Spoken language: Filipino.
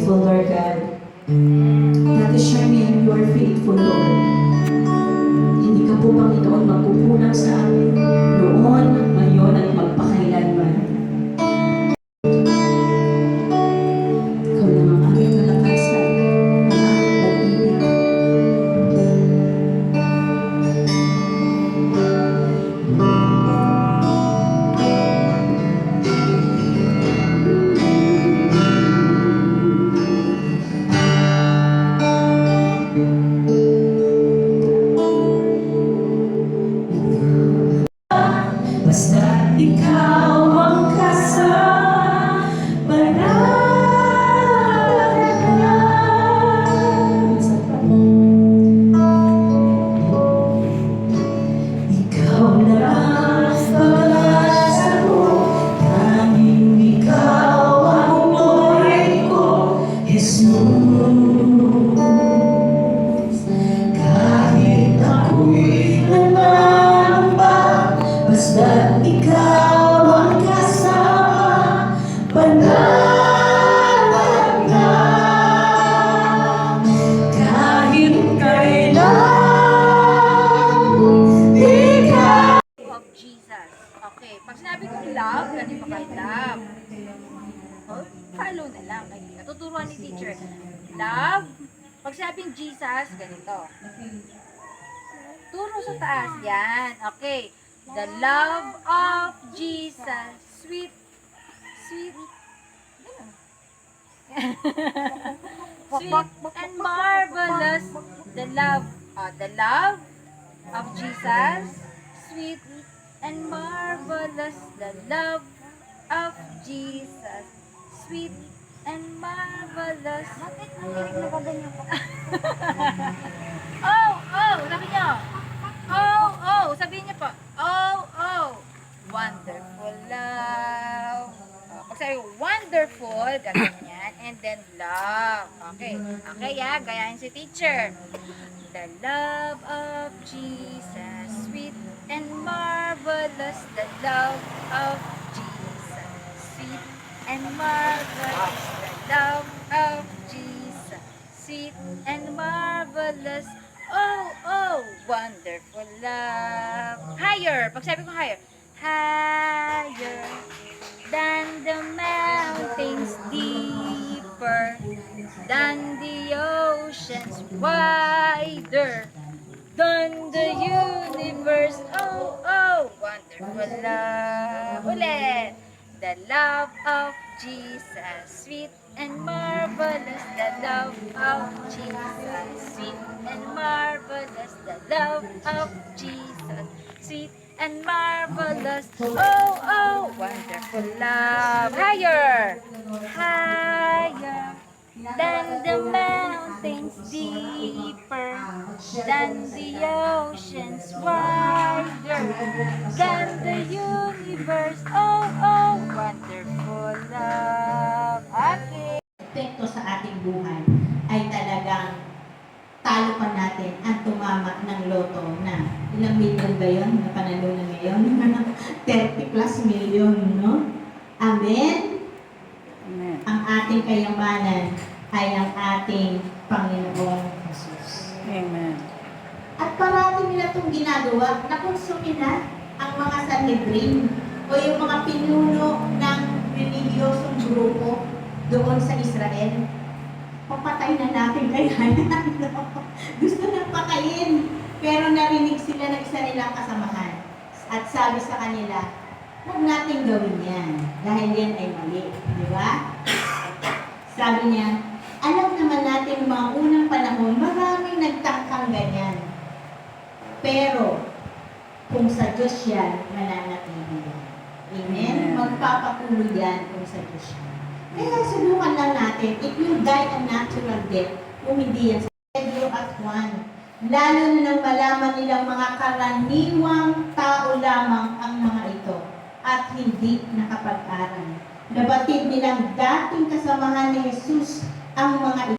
faithful, Lord God. That is your name, you are faithful, Lord. Hindi ka po, Panginoon, magkukulang sa amin noon, ngayon, at magpakailanman. Ikaw lang ang aming kalakasan, ang aming pag-ibig. Basta ikaw ang kasama ikaw lang pag-asa ko, tanging ikaw ang buhay ko, Jesus. Kahit ako'y nangamba, basta ikaw ang kasama, panatag na. Kahit kailan, ikaw. Of Jesus. Okay. Pag sinabi kong love, ganito kay love. Oh, follow na lang. Tuturuan ni teacher. Love. Pag sinabing Jesus, ganito. Turo sa taas. Yan. Okay. The love of Jesus. Sweet. Sweet. Sweet and marvelous. The love. The love of Jesus. Sweet and marvelous. The love of Jesus. Sweet and marvelous. Bakit ang lirik na ba ganyan po? Oh, oh, sabi niyo. Oh, oh, sabihin niyo po. Oh, oh, wonderful love. Pag sabi wonderful, ganyan, and then love. Okay, okay gayahin si teacher. The love of Jesus, sweet and marvelous. The love of Jesus, sweet and marvelous. The love of Jesus, sweet and marvelous. Oh, oh, wonderful love. Higher. Pag sabi ko higher. Higher than the mountains, deeper than the oceans, wider than the universe. Oh, oh, wonderful love. Ulit. The love of Jesus, sweet and marvelous. The love of Jesus, sweet and marvelous. The love of Jesus, sweet and marvelous. Oh, oh, wonderful love. Higher. Higher than the mountains, deeper than the oceans, wider than the universe. Oh, oh, wonderful love. Okay. Epekto sa ating buhay ay talagang talo pa natin ang tumama ng loto na ilang million ba yun na panalunan ngayon? 30 plus million, no? Amen? Amen. Ang ating kayamanan ay ang ating Panginoong Jesus. Amen. At parati nila itong ginagawa, nakonsumin na ang mga Sanhedrin o yung mga pinuno ng relihiyosong grupo doon sa Israel. Papatay na natin kaya gusto nang patayin. Pero narinig sila ng isa nilang kasamahan. At sabi sa kanila, huwag natin gawin yan. Dahil yan ay mali. Di ba? Sabi niya, alam naman natin mga unang panahon, maraming nagtangkang ganyan. Pero, kung sa Diyos yan, mananatili yan. Amen? Magpapatuloy yan kung sa Diyos yan. Kaya subukan lang natin, it will die a natural death kung hindi yan sa Pedro at Juan. Lalo na nang malaman nilang mga karaniwang tao lamang ang mga ito at hindi nakapag-aral. Nabatid nilang dating kasamahan ni Jesus ang mga ito.